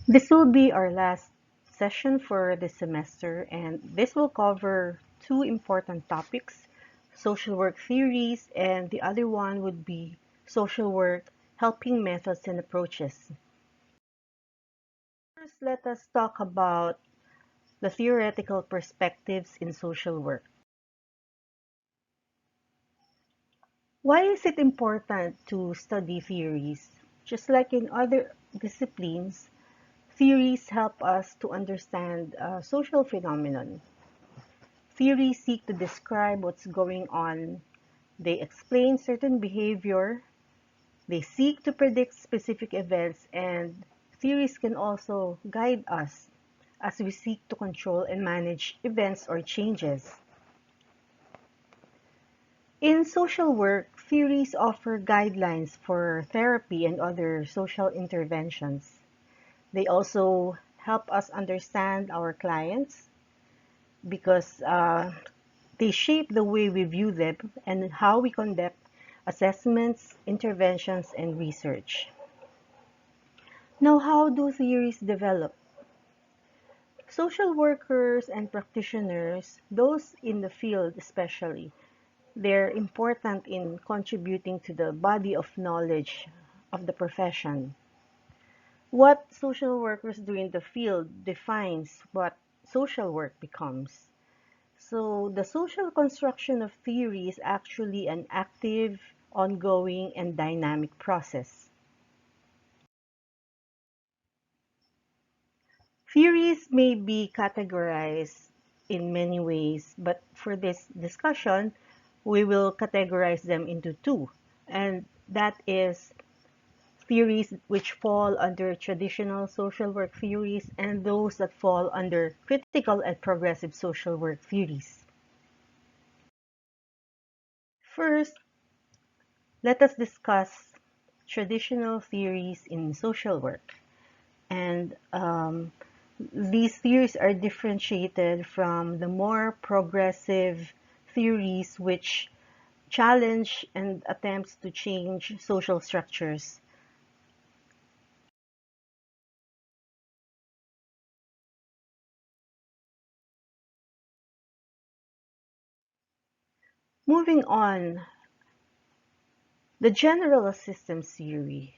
This will be our last session for this semester, and this will cover two important topics, social work theories, and the other one would be social work helping methods and approaches. First, let us talk about the theoretical perspectives in social work. Why is it important to study theories? Just like in other disciplines, theories help us to understand social phenomenon. Theories seek to describe what's going on. They explain certain behavior. They seek to predict specific events, and theories can also guide us as we seek to control and manage events or changes. In social work, theories offer guidelines for therapy and other social interventions. They also help us understand our clients because they shape the way we view them and how we conduct assessments, interventions, and research. Now, how do theories develop? Social workers and practitioners, those in the field especially, they're important in contributing to the body of knowledge of the profession. What social workers do in the field defines what social work becomes. So the social construction of theory is actually an active, ongoing, and dynamic process. Theories may be categorized in many ways, but for this discussion, we will categorize them into two, and that is theories which fall under traditional social work theories and those that fall under critical and progressive social work theories. First, let us discuss traditional theories in social work. And these theories are differentiated from the more progressive theories which challenge and attempts to change social structures. Moving on, the generalist systems theory.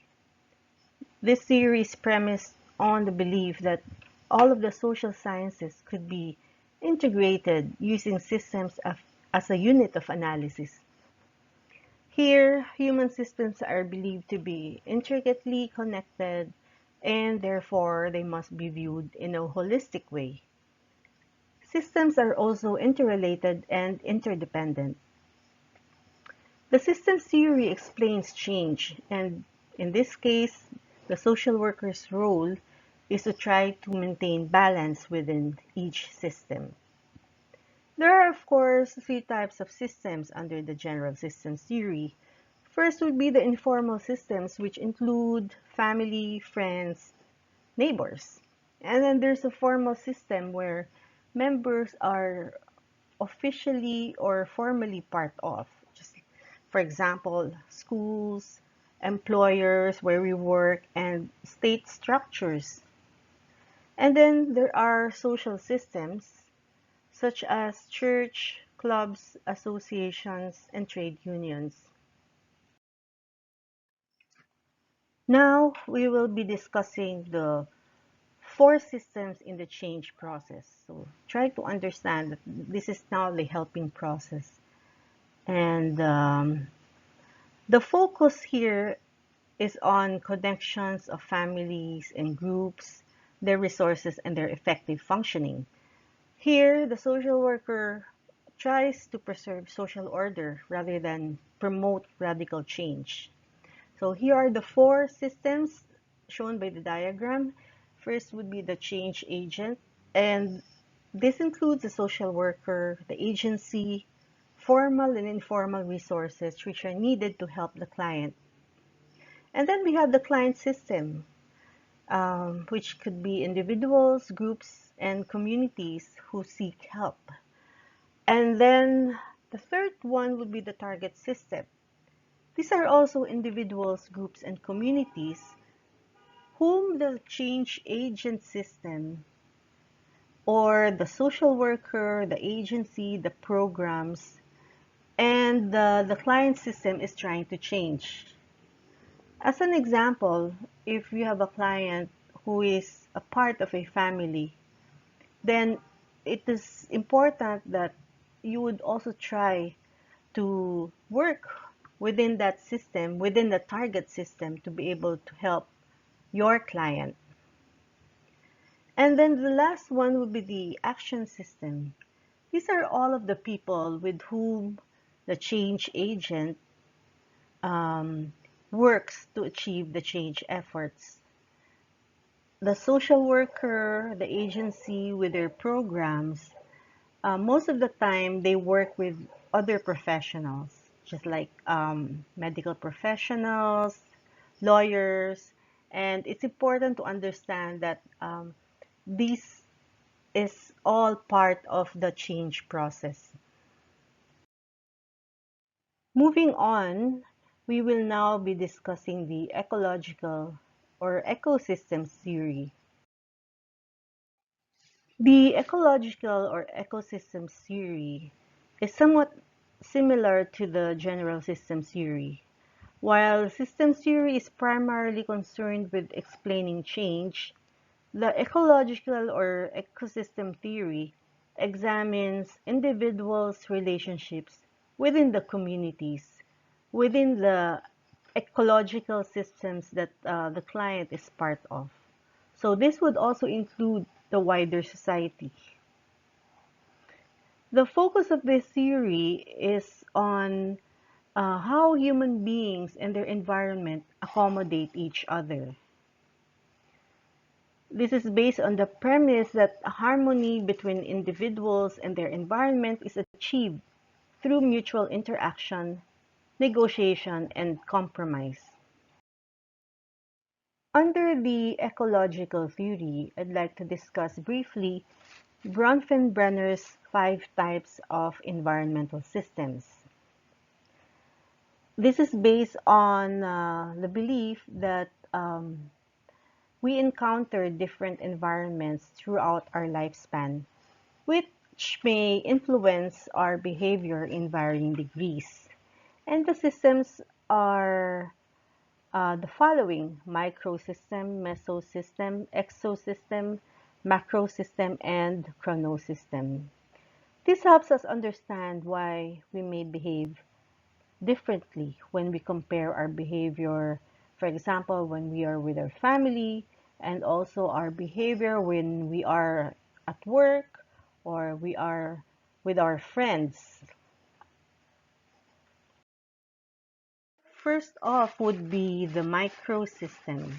This theory is premised on the belief that all of the social sciences could be integrated using systems as a unit of analysis. Here, human systems are believed to be intricately connected and therefore they must be viewed in a holistic way. Systems are also interrelated and interdependent. The systems theory explains change, and in this case, the social worker's role is to try to maintain balance within each system. There are, of course, three types of systems under the general systems theory. First would be the informal systems, which include family, friends, neighbors. And then there's a formal system where members are officially or formally part of. Just for example, schools, employers where we work, and state structures. And then there are social systems such as church, clubs, associations, and trade unions. Now we will be discussing the four systems in the change process. So try to understand that this is now the helping process. And the focus here is on connections of families and groups, their resources, and their effective functioning. Here, the social worker tries to preserve social order rather than promote radical change. So here are the four systems shown by the diagram. First would be the change agent, and this includes the social worker, the agency, formal and informal resources which are needed to help the client. And then we have the client system, which could be individuals, groups, and communities who seek help. And then the third one would be the target system. These are also individuals, groups, and communities whom the change agent system or the social worker, the agency, the programs, and the client system is trying to change. As an example, if you have a client who is a part of a family, then it is important that you would also try to work within that system, within the target system, to be able to help your client. And then the last one would be the action system. These are all of the people with whom the change agent um, works to achieve the change efforts. The social worker, the agency with their programs, most of the time they work with other professionals, just like medical professionals, lawyers, and it's important to understand that this is all part of the change process. Moving on, we will now be discussing the ecological or ecosystem theory. The ecological or ecosystem theory is somewhat similar to the general system theory. While system theory is primarily concerned with explaining change, the ecological or ecosystem theory examines individuals' relationships within the communities, within the ecological systems that the client is part of. So this would also include the wider society. The focus of this theory is on how human beings and their environment accommodate each other. This is based on the premise that harmony between individuals and their environment is achieved through mutual interaction, negotiation, and compromise. Under the ecological theory, I'd like to discuss briefly Bronfenbrenner's 5 types of environmental systems. This is based on the belief that we encounter different environments throughout our lifespan, which may influence our behavior in varying degrees. And the systems are the following: microsystem, mesosystem, exosystem, macrosystem, and chronosystem. This helps us understand why we may behave differently when we compare our behavior, for example, when we are with our family, and also our behavior when we are at work or we are with our friends. First off would be the microsystem.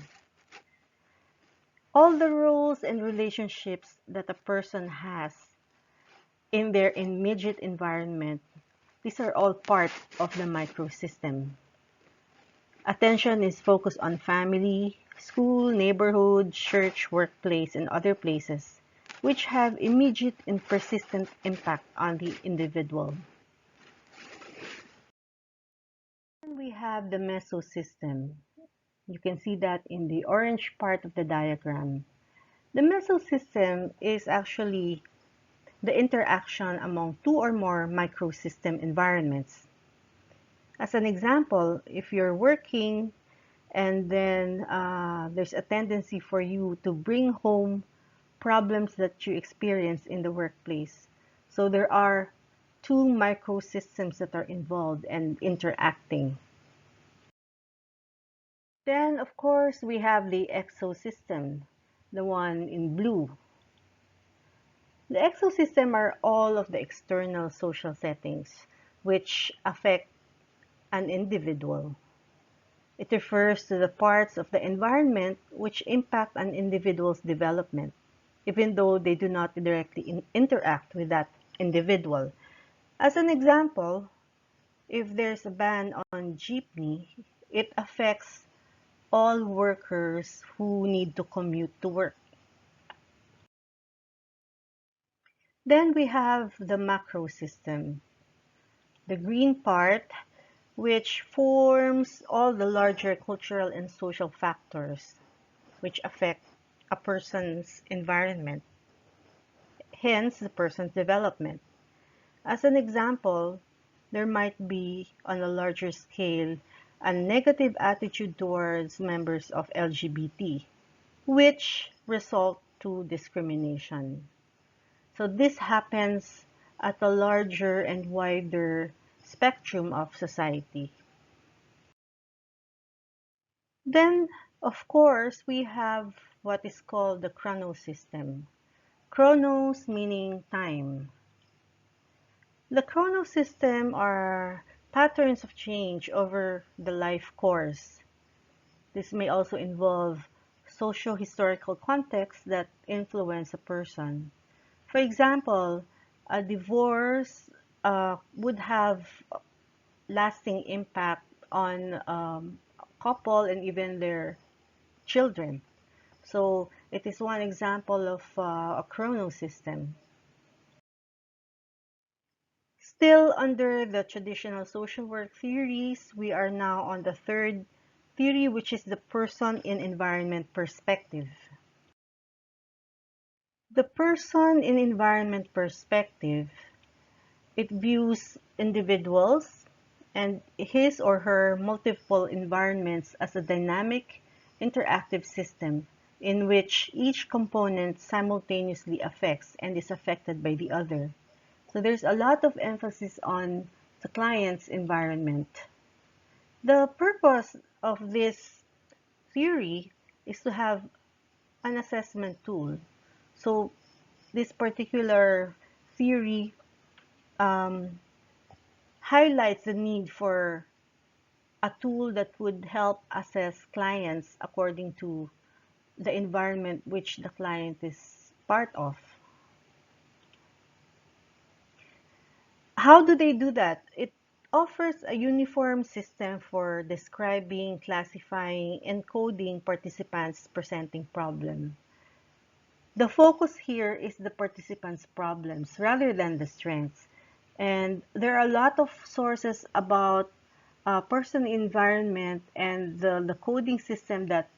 All the roles and relationships that a person has in their immediate environment, these are all part of the microsystem. Attention is focused on family, school, neighborhood, church, workplace, and other places, which have immediate and persistent impact on the individual. Then we have the mesosystem. You can see that in the orange part of the diagram. The mesosystem is actually the interaction among two or more microsystem environments. As an example, if you're working and then there's a tendency for you to bring home problems that you experience in the workplace. So there are two microsystems that are involved and interacting. Then, of course, we have the exosystem, the one in blue. The exosystem are all of the external social settings which affect an individual. It refers to the parts of the environment which impact an individual's development, even though they do not directly interact with that individual. As an example, if there's a ban on jeepney, it affects all workers who need to commute to work. Then we have the macro system, the green part, which forms all the larger cultural and social factors. which affect a person's environment, hence the person's development. As an example, there might be, on a larger scale, a negative attitude towards members of LGBT, which result to discrimination. So this happens at a larger and wider spectrum of society. Then, of course, we have what is called the chronos system. Chronos meaning time. The chronos system are patterns of change over the life course. This may also involve socio-historical contexts that influence a person. For example, a divorce would have lasting impact on a couple and even their children. So it is one example of a chrono system. Still under the traditional social work theories, we are now on the third theory, which is the person in environment perspective. The person in environment perspective, it views individuals and his or her multiple environments as a dynamic, interactive system in which each component simultaneously affects and is affected by the other. So there's a lot of emphasis on the client's environment. The purpose of this theory is to have an assessment tool. So this particular theory um, highlights the need for a tool that would help assess clients according to the environment which the client is part of. How do they do that? It offers a uniform system for describing, classifying, and coding participants presenting problem. The focus here is the participants' problems rather than the strengths. And there are a lot of sources about person environment and the coding system that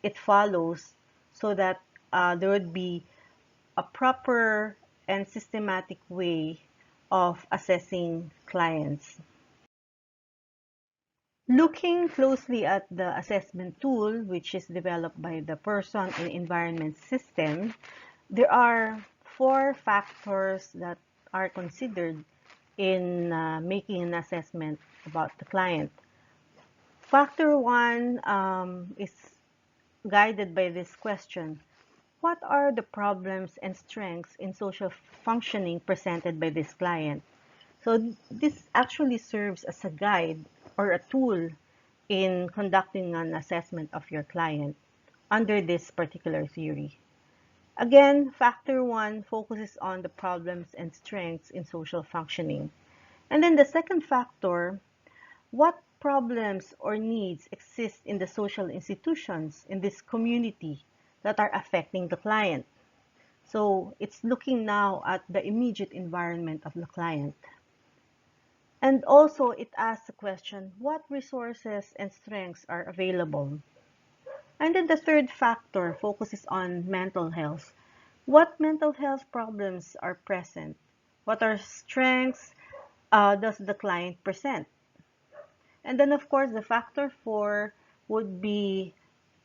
it follows so that there would be a proper and systematic way of assessing clients. Looking closely at the assessment tool, which is developed by the person and environment system, there are four factors that are considered in making an assessment about the client. Factor one is guided by this question. What are the problems and strengths in social functioning presented by this client? So this actually serves as a guide or a tool in conducting an assessment of your client under this particular theory. Again, factor one focuses on the problems and strengths in social functioning. And then the second factor, what problems or needs exist in the social institutions in this community that are affecting the client? So it's looking now at the immediate environment of the client. And also it asks the question, what resources and strengths are available? And then the third factor focuses on mental health. What mental health problems are present? What are strengths does the client present? And then, of course, the factor four would be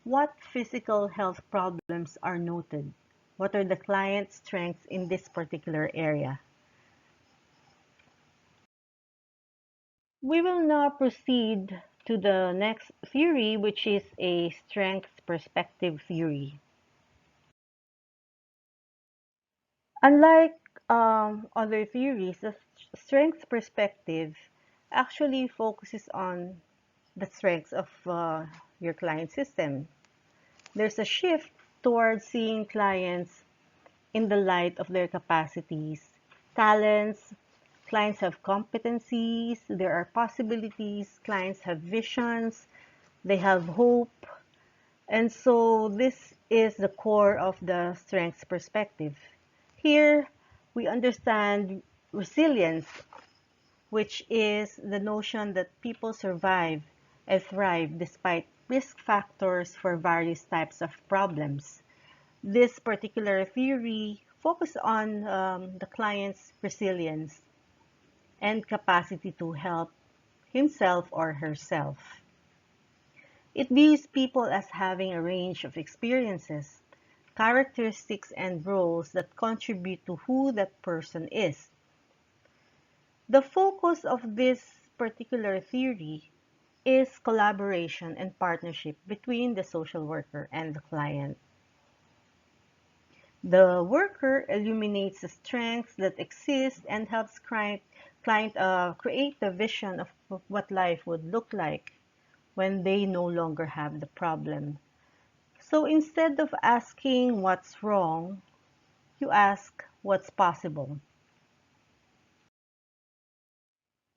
what physical health problems are noted? What are the client's strengths in this particular area? We will now proceed to the next theory, which is a strengths perspective theory. Unlike other theories, the strengths perspective actually focuses on the strengths of your client system. There's a shift towards seeing clients in the light of their capacities, talents. Clients have competencies, there are possibilities, clients have visions, they have hope. And so this is the core of the strengths perspective. Here, we understand resilience, which is the notion that people survive and thrive despite risk factors for various types of problems. This particular theory focuses on the client's resilience and capacity to help himself or herself. It views people as having a range of experiences, characteristics, and roles that contribute to who that person is. The focus of this particular theory is collaboration and partnership between the social worker and the client. The worker illuminates the strengths that exist and helps client create the vision of what life would look like when they no longer have the problem. So instead of asking what's wrong, you ask what's possible.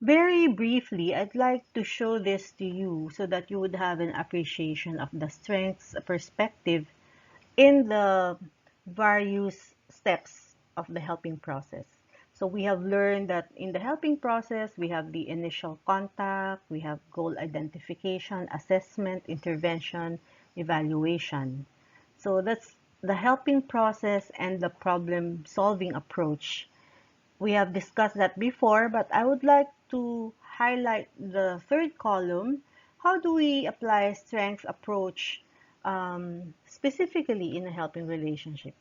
Very briefly, I'd like to show this to you so that you would have an appreciation of the strengths perspective in the various steps of the helping process. So we have learned that in the helping process, we have the initial contact, we have goal identification, assessment, intervention, evaluation. So that's the helping process and the problem solving approach. We have discussed that before, but I would like to highlight the third column. How do we apply strengths approach specifically in a helping relationship?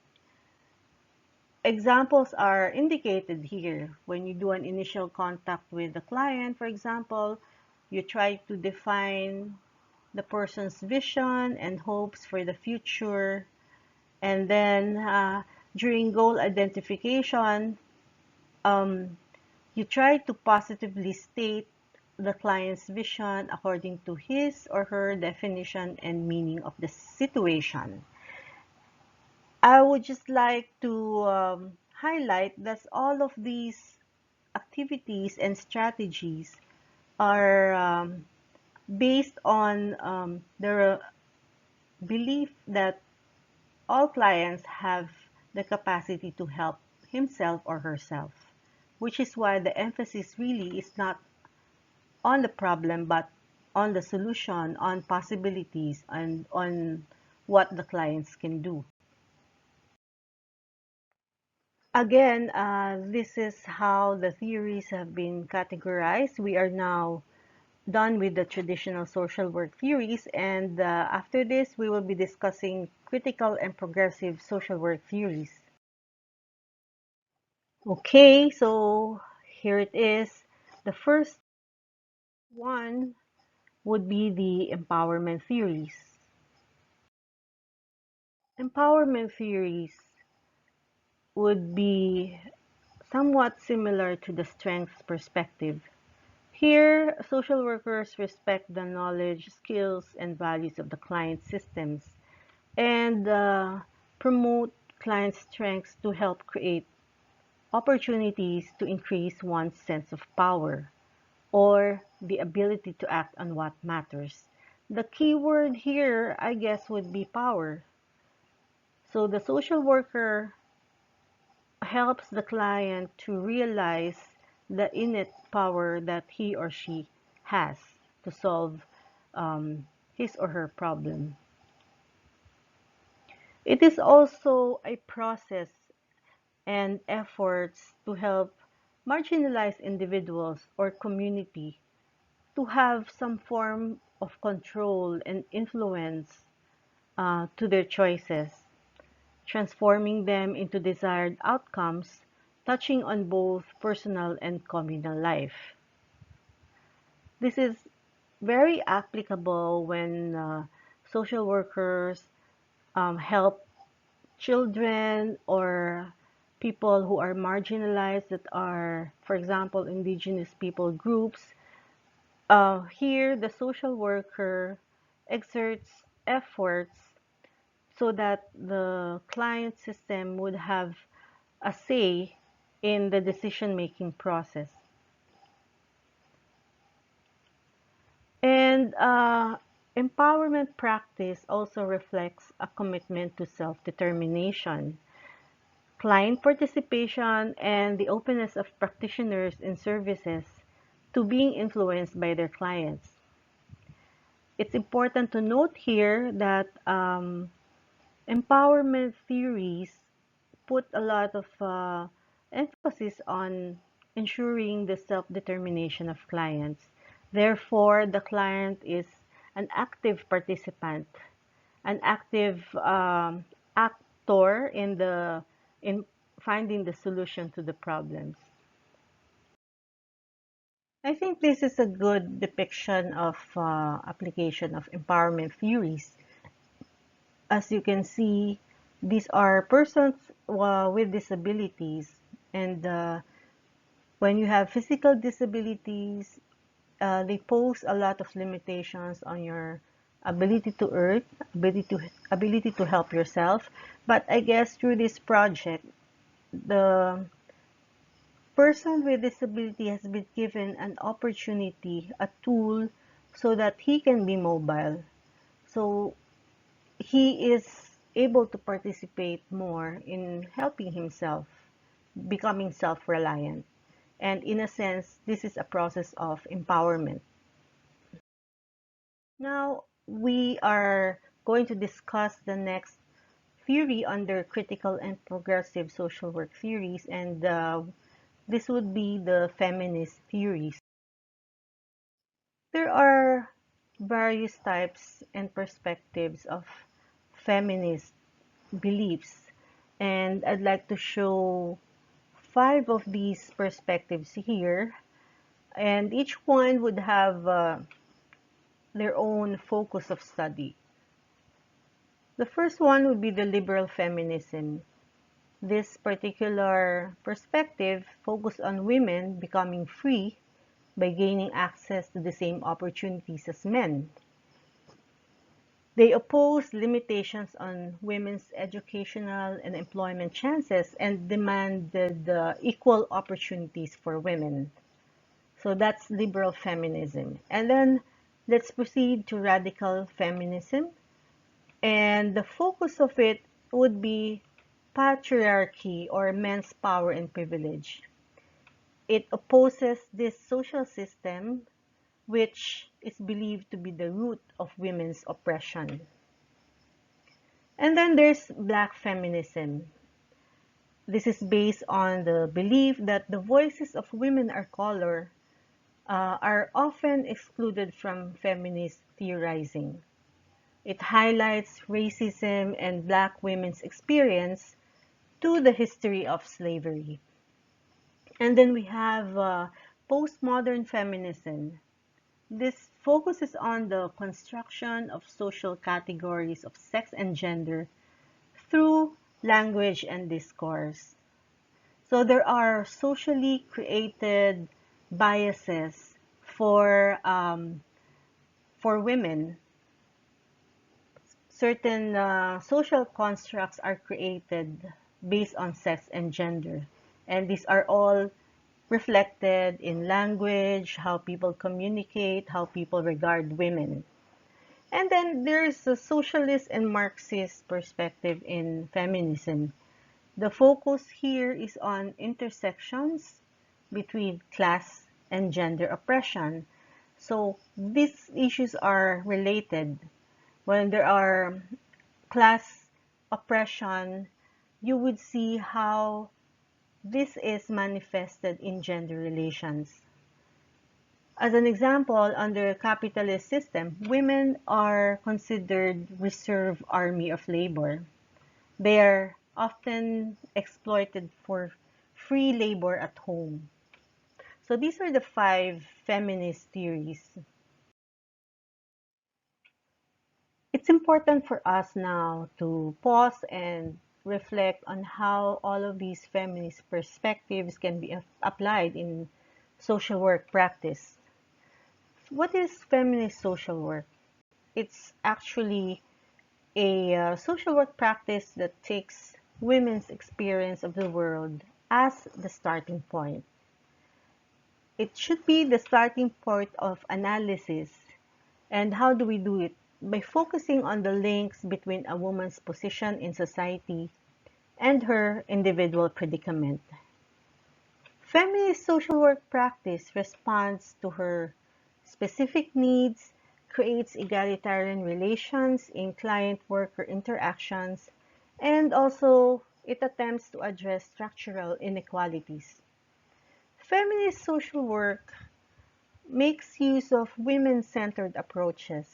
Examples are indicated here. When you do an initial contact with the client, for example, you try to define the person's vision and hopes for the future. And then during goal identification, um, you try to positively state the client's vision according to his or her definition and meaning of the situation. I would just like to highlight that all of these activities and strategies are based on the belief that all clients have the capacity to help himself or herself, which is why the emphasis really is not on the problem but on the solution, on possibilities, and on what the clients can do. Again, this is how the theories have been categorized. We are now done with the traditional social work theories, and after this, we will be discussing critical and progressive social work theories. Okay, so here it is. The first one would be the empowerment theories. Empowerment theories would be somewhat similar to the strengths perspective. Here, social workers respect the knowledge, skills, and values of the client systems and promote client strengths to help create opportunities to increase one's sense of power or the ability to act on what matters. The key word here, I guess, would be power. So the social worker helps the client to realize the innate power that he or she has to solve his or her problem. It is also a process and efforts to help marginalized individuals or community to have some form of control and influence to their choices, transforming them into desired outcomes, touching on both personal and communal life. This is very applicable when social workers help children or people who are marginalized that are, for example, indigenous people groups. Here, the social worker exerts efforts so that the client system would have a say in the decision-making process. And empowerment practice also reflects a commitment to self-determination, client participation, and the openness of practitioners and services to being influenced by their clients. It's important to note here that empowerment theories put a lot of emphasis on ensuring the self-determination of clients. Therefore, the client is an active participant, an active actor in finding the solution to the problems. I think this is a good depiction of application of empowerment theories. As you can see, these are persons with disabilities, and when you have physical disabilities, they pose a lot of limitations on your ability to earn, ability to help yourself. But I guess through this project, the person with disability has been given an opportunity, a tool, so that he can be mobile. So he is able to participate more in helping himself, becoming self-reliant. And in a sense, this is a process of empowerment. Now, we are going to discuss the next theory under critical and progressive social work theories, and this would be the feminist theories. There are various types and perspectives of feminist beliefs, and I'd like to show five of these perspectives here, and each one would have their own focus of study. The first one would be the liberal feminism. This particular perspective focused on women becoming free by gaining access to the same opportunities as men. They oppose limitations on women's educational and employment chances and demanded equal opportunities for women. So that's liberal feminism. And then let's proceed to radical feminism. And the focus of it would be patriarchy or men's power and privilege. It opposes this social system which is believed to be the root of women's oppression. And then there's black feminism. This is based on the belief that the voices of women of color are often excluded from feminist theorizing. It highlights racism and black women's experience to the history of slavery. And then we have postmodern feminism. This focuses on the construction of social categories of sex and gender through language and discourse. So there are socially created biases for women. Certain social constructs are created based on sex and gender, and these are all reflected in language, how people communicate, how people regard women. And then there's a socialist and Marxist perspective in feminism. The focus here is on intersections between class and gender oppression. So these issues are related. When there are class oppression, you would see how this is manifested in gender relations. As an example, under a capitalist system, women are considered reserve army of labor. They are often exploited for free labor at home. So these are the five feminist theories. It's important for us now to pause and reflect on how all of these feminist perspectives can be applied in social work practice. What is feminist social work? It's actually a social work practice that takes women's experience of the world as the starting point. It should be the starting point of analysis. And how do we do it? By focusing on the links between a woman's position in society and her individual predicament. Feminist social work practice responds to her specific needs creates egalitarian relations in client-worker interactions, and also it attempts to address structural inequalities. Feminist social work makes use of women-centered approaches,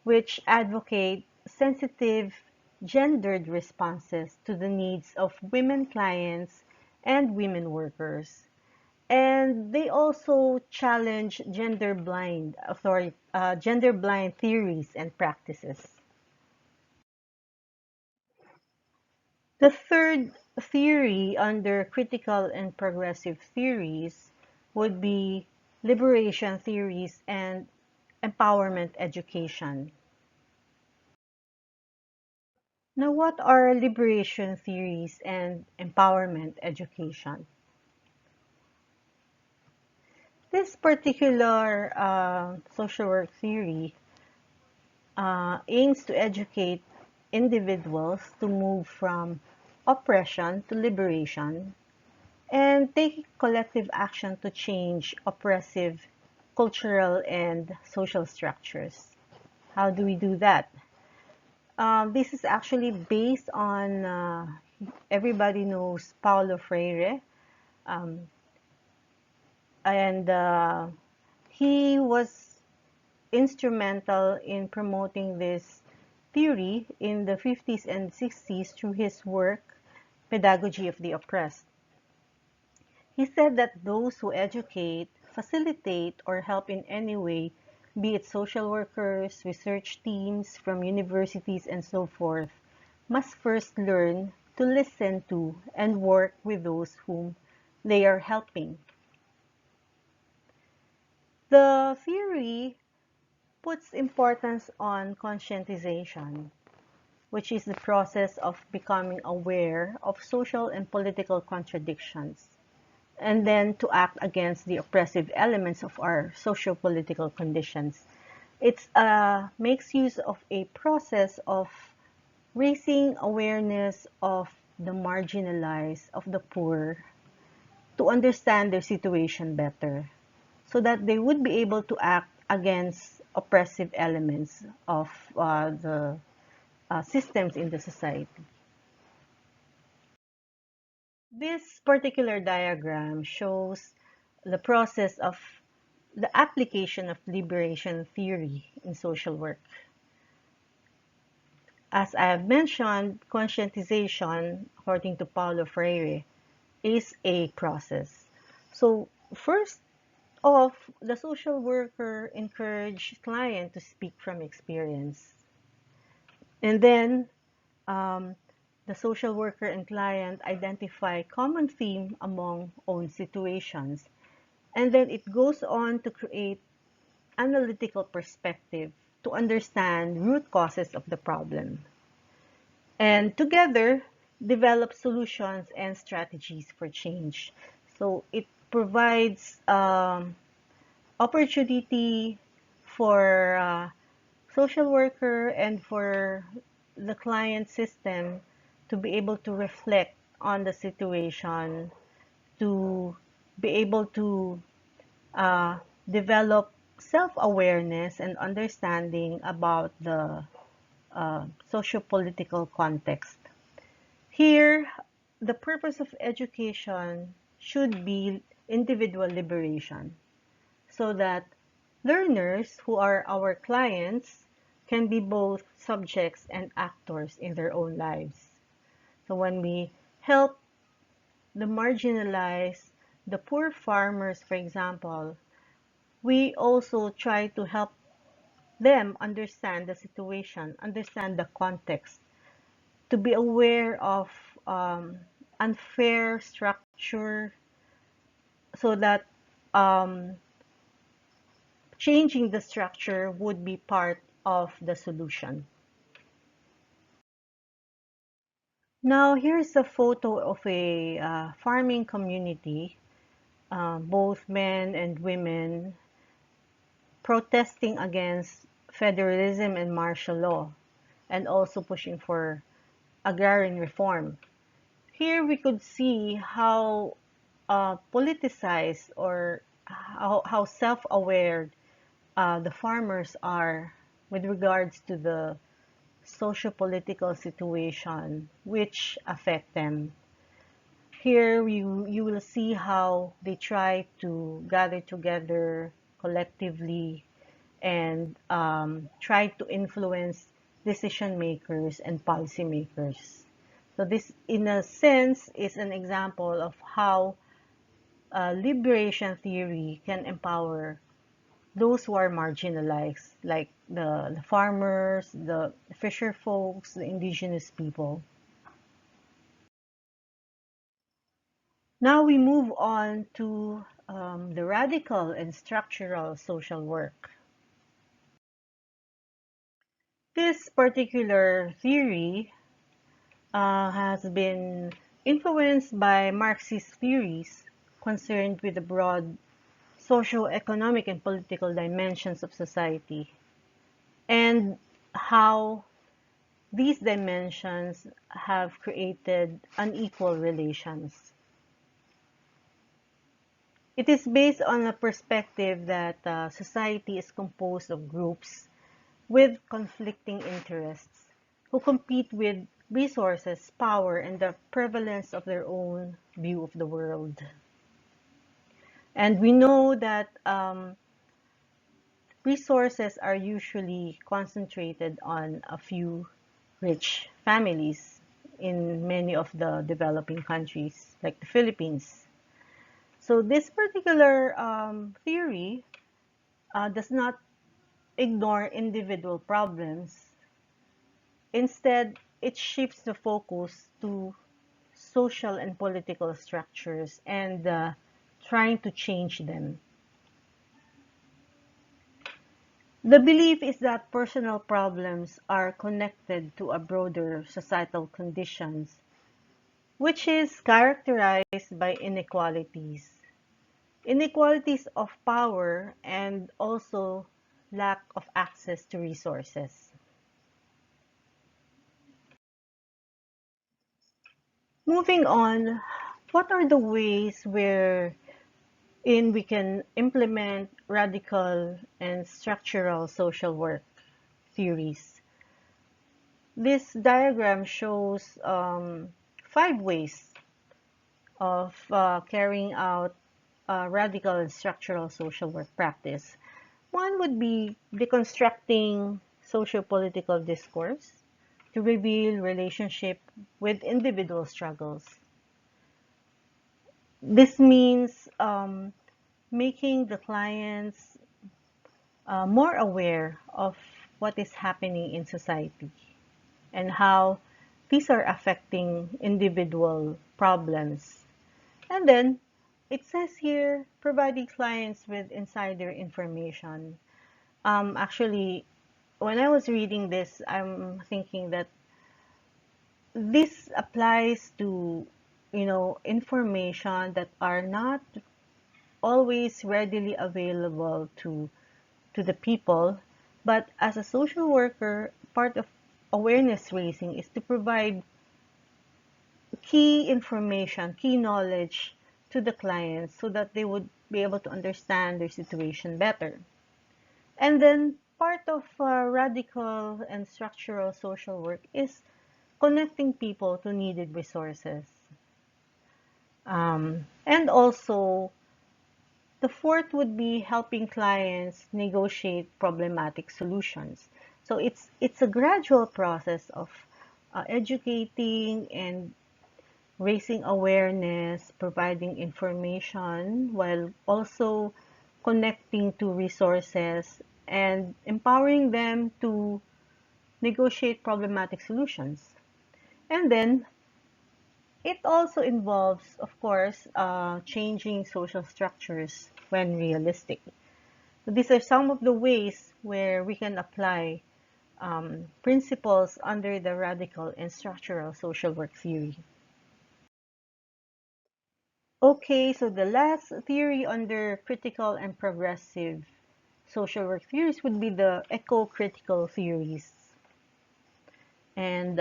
which advocate sensitive, gendered responses to the needs of women clients and women workers. And they also challenge gender-blind theories and practices. The third theory under critical and progressive theories would be liberation theories and empowerment education. Now, what are liberation theories and empowerment education? This particular social work theory aims to educate individuals to move from oppression to liberation and take collective action to change oppressive cultural and social structures. How do we do that? This is actually based on, everybody knows Paulo Freire, um, and he was instrumental in promoting this theory in the 50s and 60s through his work, Pedagogy of the Oppressed. He said that those who educate, facilitate, or help in any way, be it social workers, research teams from universities, and so forth, must first learn to listen to and work with those whom they are helping. The theory puts importance on conscientization, which is the process of becoming aware of social and political contradictions, and then to act against the oppressive elements of our socio-political conditions. It makes use of a process of raising awareness of the marginalized, of the poor, to understand their situation better, so that they would be able to act against oppressive elements of the systems in the society. This particular diagram shows the process of the application of liberation theory in social work. As I have mentioned, conscientization, according to Paulo Freire, is a process. So first off, the social worker encouraged client to speak from experience. And then um, the social worker and client identify common theme among own situations. And then it goes on to create analytical perspective to understand root causes of the problem. And together, develop solutions and strategies for change. So it provides opportunity for social worker and for the client system to be able to reflect on the situation, to be able to uh, develop self-awareness and understanding about the socio-political context. Here, the purpose of education should be individual liberation, so that learners who are our clients can be both subjects and actors in their own lives. So when we help the marginalized, the poor farmers, for example, we also try to help them understand the situation, understand the context, to be aware of unfair structure, so that um, changing the structure would be part of the solution. Now, here's a photo of a farming community, both men and women, protesting against federalism and martial law, and also pushing for agrarian reform. Here we could see how politicized or how self-aware the farmers are with regards to the socio-political situation which affect them. Here you will see how they try to gather together collectively and try to influence decision makers and policy makers. So this, in a sense, is an example of how liberation theory can empower those who are marginalized, like the farmers, the fisher folks, the indigenous people. Now we move on to the radical and structural social work. This particular theory has been influenced by Marxist theories concerned with the broad socio-economic and political dimensions of society, and how these dimensions have created unequal relations. It is based on a perspective that society is composed of groups with conflicting interests who compete with resources, power, and the prevalence of their own view of the world. And we know that resources are usually concentrated on a few rich families in many of the developing countries, like the Philippines. So this particular theory does not ignore individual problems. Instead, it shifts the focus to social and political structures and trying to change them. The belief is that personal problems are connected to a broader societal conditions, which is characterized by inequalities. Inequalities of power and also lack of access to resources. Moving on, what are the ways wherein we can implement radical and structural social work theories? This diagram shows 5 ways of carrying out radical and structural social work practice. One would be deconstructing socio-political discourse to reveal relationship with individual struggles. This means making the clients more aware of what is happening in society and how these are affecting individual problems. And then it says here providing clients with insider information. Actually, when I was reading this, I'm thinking that this applies to, information that are not always readily available to the people. But as a social worker, part of awareness raising is to provide key information, key knowledge to the clients so that they would be able to understand their situation better. And then part of radical and structural social work is connecting people to needed resources. And also, the fourth would be helping clients negotiate problematic solutions. So it's a gradual process of educating and raising awareness, providing information, while also connecting to resources and empowering them to negotiate problematic solutions. And then it also involves, of course, changing social structures when realistic. So these are some of the ways where we can apply principles under the radical and structural social work theory. Okay, so the last theory under critical and progressive social work theories would be the eco-critical theories. And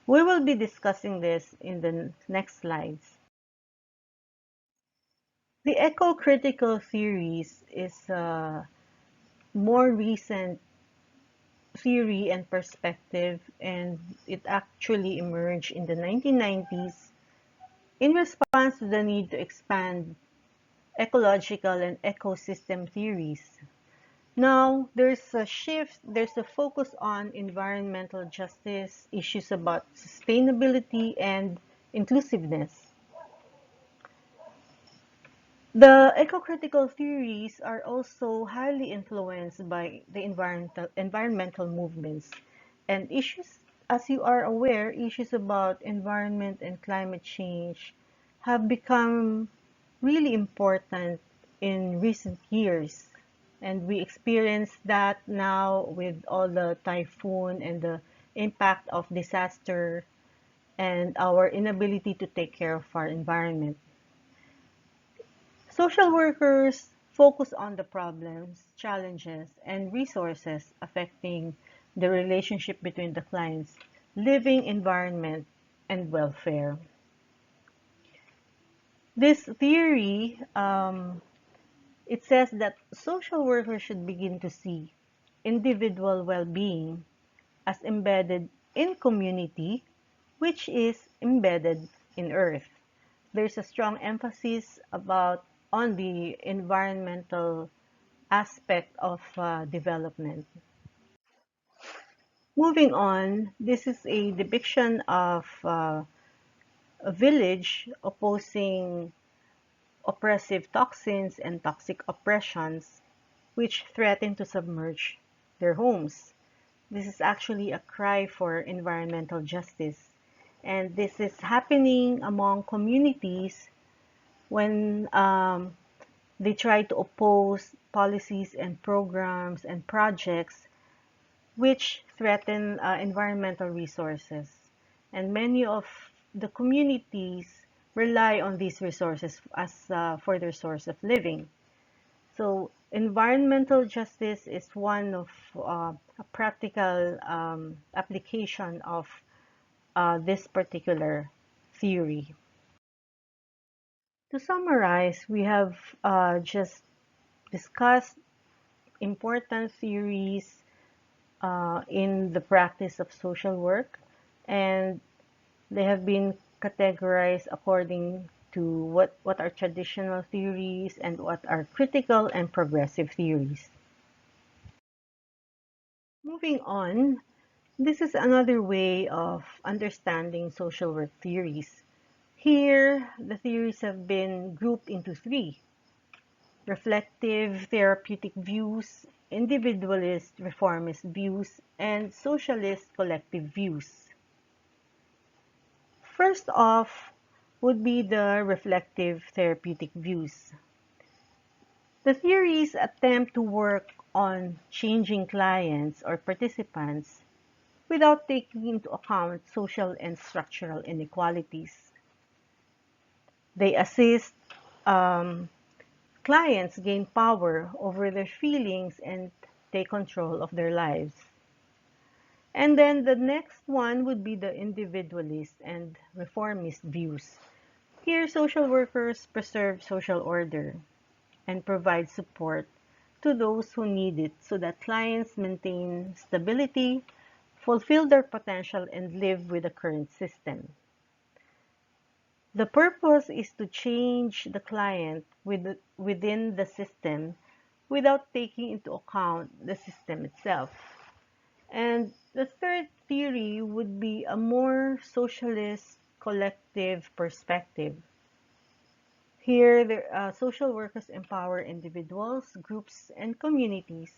we will be discussing this in the next slides. The eco-critical theories is more recent theory and perspective, and it actually emerged in the 1990s in response to the need to expand ecological and ecosystem theories. Now, there's a shift, there's a focus on environmental justice, issues about sustainability and inclusiveness. The eco-critical theories are also highly influenced by the environmental movements and issues, as you are aware, issues about environment and climate change have become really important in recent years. And we experience that now with all the typhoon and the impact of disaster and our inability to take care of our environment. Social workers focus on the problems, challenges, and resources affecting the relationship between the client's living environment and welfare. This theory, it says that social workers should begin to see individual well-being as embedded in community, which is embedded in earth. There's a strong emphasis about on the environmental aspect of development. Moving on, this is a depiction of a village opposing oppressive toxins and toxic oppressions which threaten to submerge their homes. This is actually a cry for environmental justice. And this is happening among communities when they try to oppose policies and programs and projects which threaten environmental resources. And many of the communities rely on these resources as for their source of living. So environmental justice is one of a practical application of this particular theory. To summarize, we have just discussed important theories in the practice of social work, and they have been categorized according to what are traditional theories and what are critical and progressive theories. Moving on, this is another way of understanding social work theories. Here, the theories have been grouped into three: reflective therapeutic views, individualist reformist views, and socialist collective views. First off would be the reflective therapeutic views. The theories attempt to work on changing clients or participants without taking into account social and structural inequalities. They assist um, clients gain power over their feelings and take control of their lives. And then the next one would be the individualist and reformist views. Here, social workers preserve social order and provide support to those who need it so that clients maintain stability, fulfill their potential, and live with the current system. The purpose is to change the client within the system without taking into account the system itself. And the third theory would be a more socialist collective perspective. Here, social workers empower individuals, groups, and communities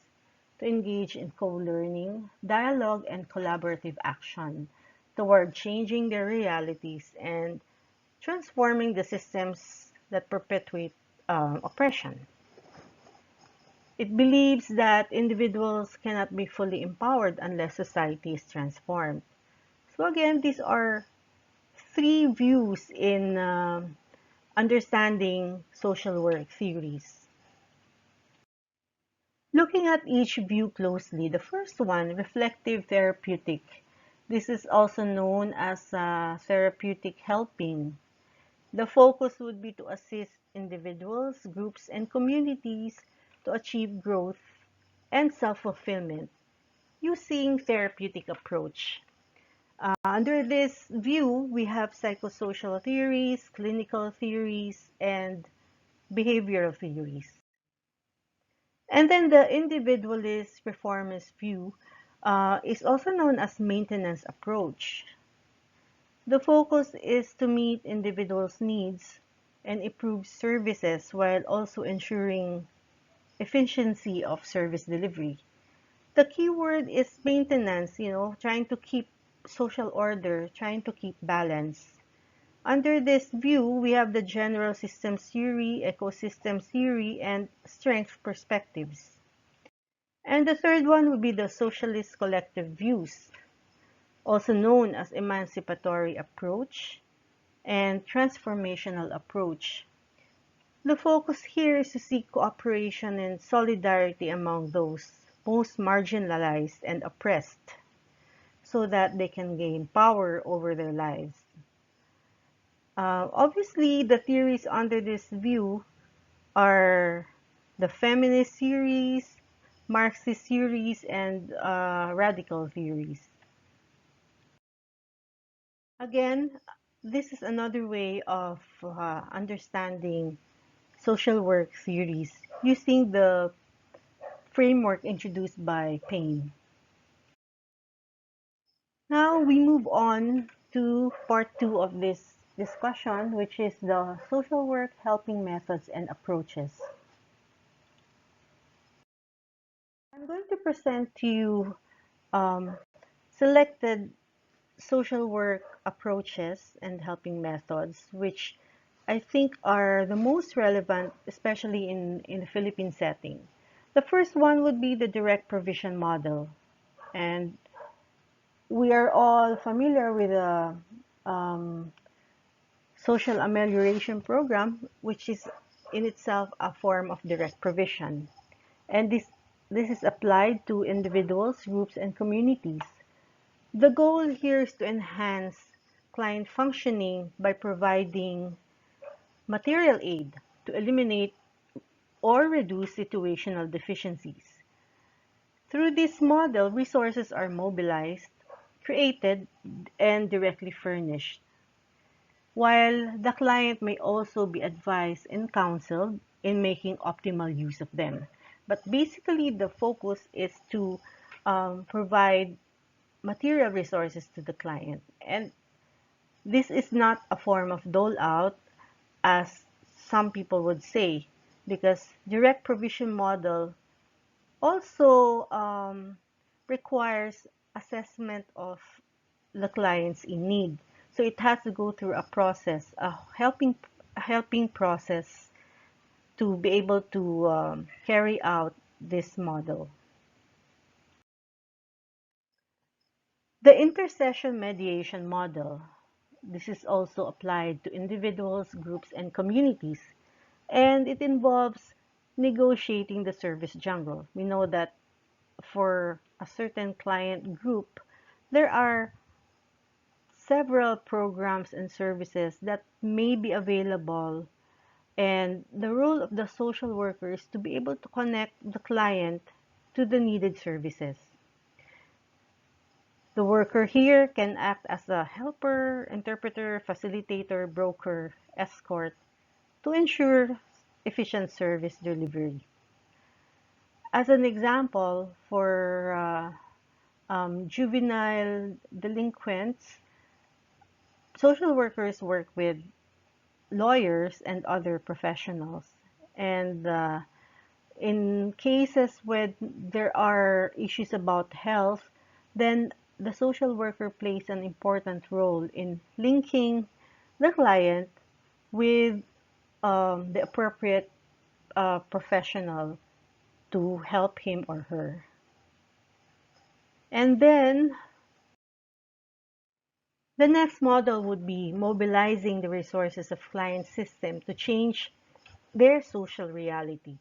to engage in co-learning, dialogue, and collaborative action toward changing their realities and transforming the systems that perpetuate oppression. It believes that individuals cannot be fully empowered unless society is transformed. So again, these are three views in understanding social work theories. Looking at each view closely, the first one, reflective therapeutic. This is also known as therapeutic helping. The focus would be to assist individuals, groups, and communities to achieve growth and self-fulfillment using therapeutic approach. Under this view, we have psychosocial theories, clinical theories, and behavioral theories. And then the individualist reformist view is also known as maintenance approach. The focus is to meet individuals' needs and improve services while also ensuring efficiency of service delivery. The key word is maintenance, trying to keep social order, trying to keep balance. Under this view, we have the general systems theory, ecosystem theory, and strength perspectives. And the third one would be the socialist collective views, also known as emancipatory approach and transformational approach. The focus here is to seek cooperation and solidarity among those most marginalized and oppressed so that they can gain power over their lives. Obviously, the theories under this view are the feminist theories, Marxist theories, and radical theories. Again, this is another way of understanding social work theories using the framework introduced by Payne. Now we move on to part two of this discussion, which is the social work helping methods and approaches. I'm going to present to you um, selected social work approaches and helping methods, which I think are the most relevant, especially in the Philippine setting. The first one would be the direct provision model. And we are all familiar with the um, social amelioration program, which is in itself a form of direct provision. And this is applied to individuals, groups, and communities. The goal here is to enhance client functioning by providing material aid to eliminate or reduce situational deficiencies. Through this model, resources are mobilized, created, and directly furnished, while the client may also be advised and counseled in making optimal use of them. But basically, the focus is to provide material resources to the client. And this is not a form of dole out, as some people would say, because direct provision model also requires assessment of the clients in need. So it has to go through a process, a helping process to be able to carry out this model. The intercession mediation model. This is also applied to individuals, groups, and communities, and it involves negotiating the service jungle. We know that for a certain client group, there are several programs and services that may be available, and the role of the social worker is to be able to connect the client to the needed services. The worker here can act as a helper, interpreter, facilitator, broker, escort to ensure efficient service delivery. As an example, for juvenile delinquents, social workers work with lawyers and other professionals. And in cases where there are issues about health, then the social worker plays an important role in linking the client with the appropriate professional to help him or her. And then the next model would be mobilizing the resources of client system to change their social reality.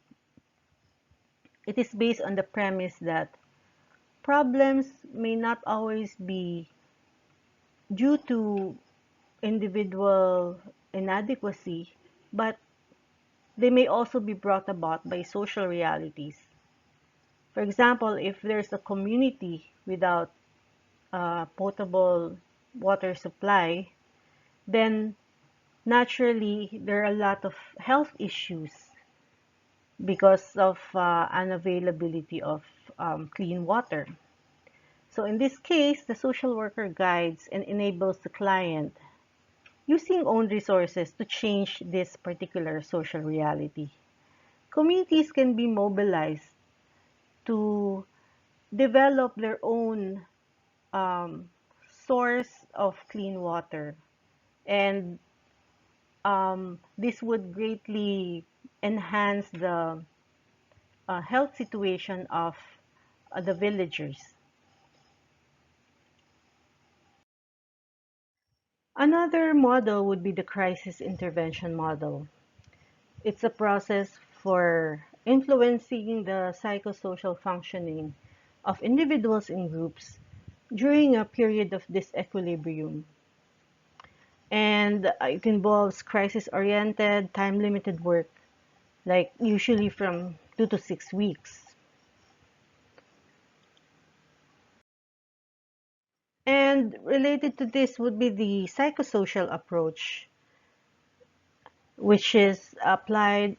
It is based on the premise that problems may not always be due to individual inadequacy, but they may also be brought about by social realities. For example, if there's a community without potable water supply, then naturally there are a lot of health issues because of unavailability of clean water. So in this case, the social worker guides and enables the client using own resources to change this particular social reality. Communities can be mobilized to develop their own um, source of clean water, and this would greatly enhance the health situation of the villagers. Another model would be the crisis intervention model. It's a process for influencing the psychosocial functioning of individuals and groups during a period of disequilibrium. And it involves crisis-oriented, time-limited work, like usually from 2 to 6 weeks. And related to this would be the psychosocial approach, which is applied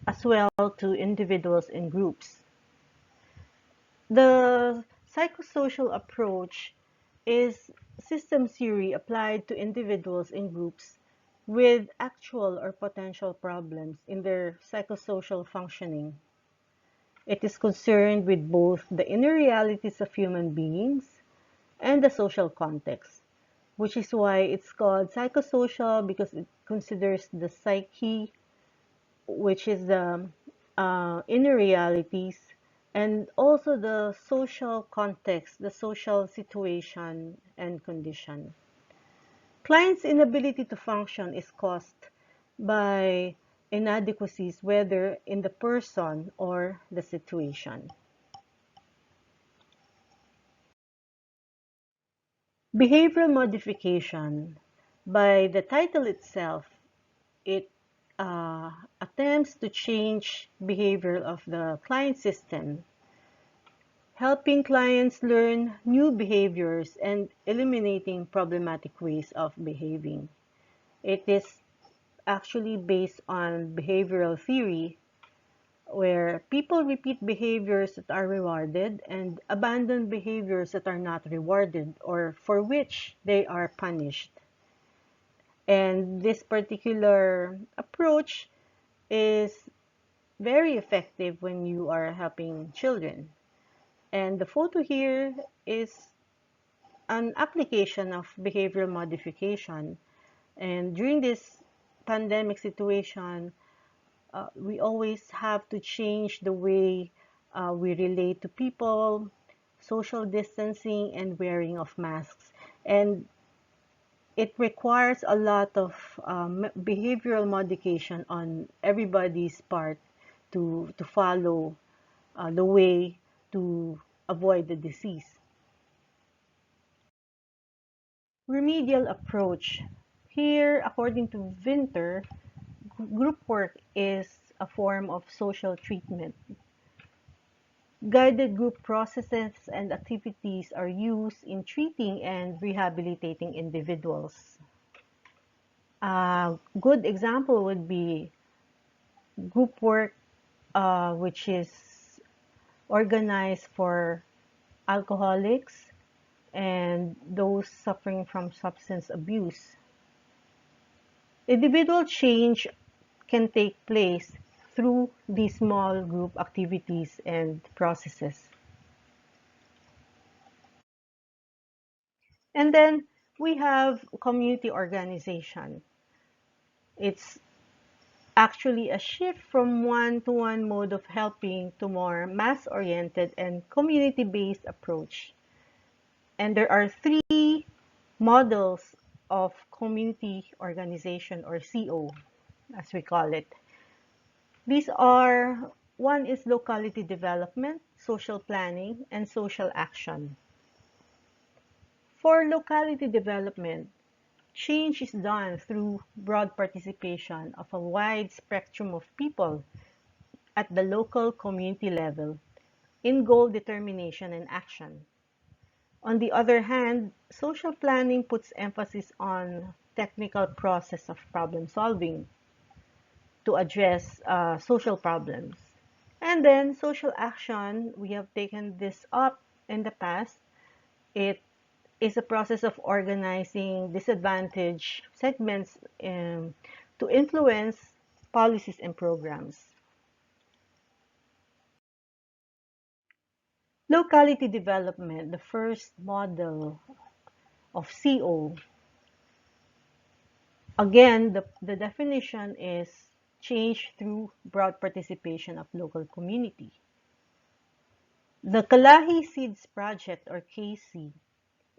as well to individuals and groups. The psychosocial approach is system theory applied to individuals and groups with actual or potential problems in their psychosocial functioning. It is concerned with both the inner realities of human beings and the social context, which is why it's called psychosocial, because it considers the psyche, which is the inner realities, and also the social context, the social situation and condition. Clients' inability to function is caused by inadequacies, whether in the person or the situation. Behavioral modification, by the title itself, it attempts to change behavior of the client system, helping clients learn new behaviors and eliminating problematic ways of behaving. It is actually based on behavioral theory, where people repeat behaviors that are rewarded and abandon behaviors that are not rewarded or for which they are punished. And this particular approach is very effective when you are helping children. And the photo here is an application of behavioral modification. And during this pandemic situation, we always have to change the way we relate to people, social distancing, and wearing of masks. And it requires a lot of behavioral modification on everybody's part to follow the way to avoid the disease. Remedial approach. Here, according to Winter, group work is a form of social treatment. Guided group processes and activities are used in treating and rehabilitating individuals. A good example would be group work, which is organized for alcoholics and those suffering from substance abuse. Individual change can take place through these small group activities and processes. And then we have community organization. It's actually a shift from one-to-one mode of helping to more mass-oriented and community-based approach. And there are three models of community organization, or CO, as we call it. These are, one is locality development, social planning, and social action. For locality development, change is done through broad participation of a wide spectrum of people at the local community level, in goal determination and action. On the other hand, social planning puts emphasis on technical process of problem solving to address social problems. And then social action, we have taken this up in the past. It is a process of organizing disadvantaged segments to influence policies and programs. Locality development, the first model of CO. Again, the definition is change through broad participation of local community. The Kalahi Seeds Project, or KC,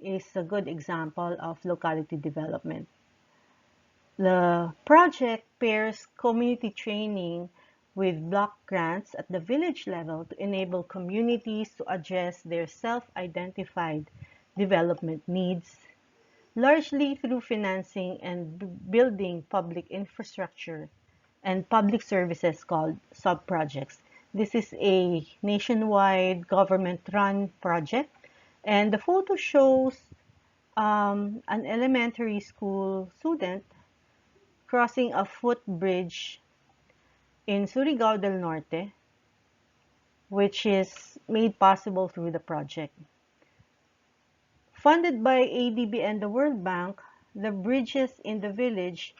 is a good example of locality development. The project pairs community training with block grants at the village level to enable communities to address their self-identified development needs, largely through financing and building public infrastructure and public services called sub-projects. This is a nationwide government-run project, and the photo shows an elementary school student crossing a footbridge in Surigao del Norte, which is made possible through the project. Funded by ADB and the World Bank, the bridges in the village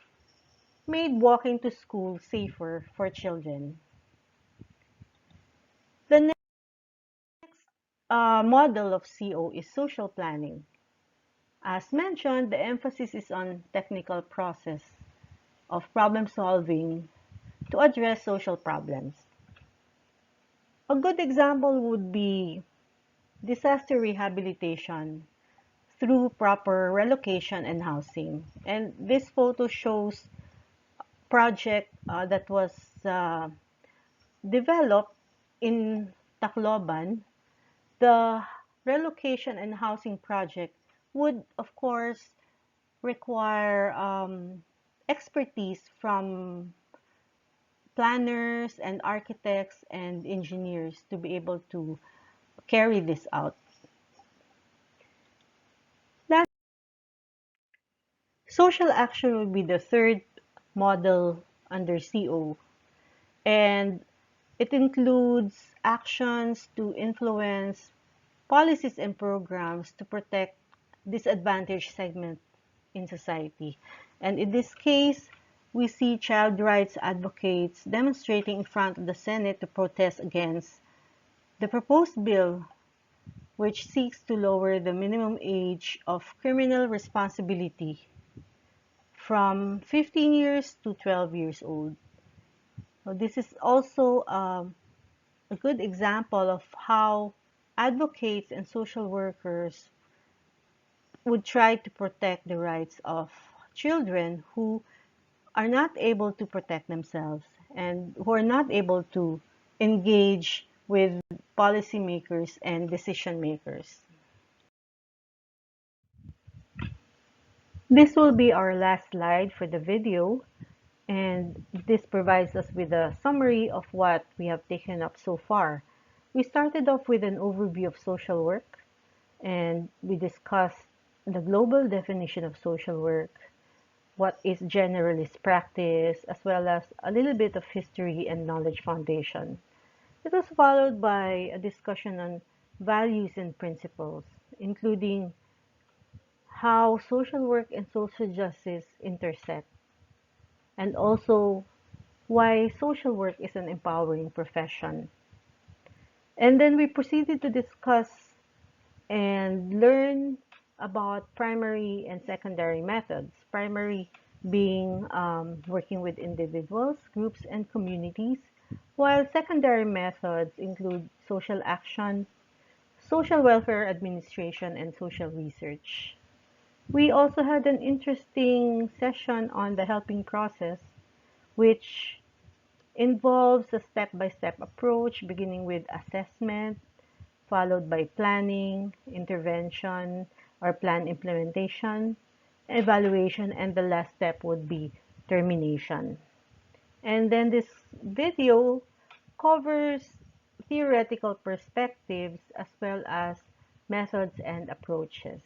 made walking to school safer for children. The next model of CO is social planning. As mentioned, the emphasis is on technical process of problem solving to address social problems. A good example would be disaster rehabilitation through proper relocation and housing. And this photo shows project that was developed in Tacloban. The relocation and housing project would, of course, require expertise from planners and architects and engineers to be able to carry this out. Last, social action would be the third model under CO, and it includes actions to influence policies and programs to protect disadvantaged segments in society. And in this case, we see child rights advocates demonstrating in front of the Senate to protest against the proposed bill, which seeks to lower the minimum age of criminal responsibility from 15 years to 12 years old. So this is also a good example of how advocates and social workers would try to protect the rights of children who are not able to protect themselves and who are not able to engage with policymakers and decision makers. This will be our last slide for the video, and this provides us with a summary of what we have taken up so far. We started off with an overview of social work, and we discussed the global definition of social work, what is generalist practice, as well as a little bit of history and knowledge foundation. It was followed by a discussion on values and principles, including how social work and social justice intersect, and also why social work is an empowering profession. And then we proceeded to discuss and learn about primary and secondary methods. Primary being working with individuals, groups, and communities, while secondary methods include social action, social welfare administration, and social research. We also had an interesting session on the helping process, which involves a step-by-step approach beginning with assessment, followed by planning, intervention, or plan implementation, evaluation, and the last step would be termination. And then this video covers theoretical perspectives as well as methods and approaches.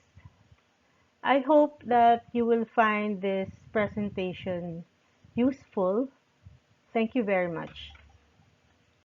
I hope that you will find this presentation useful. Thank you very much.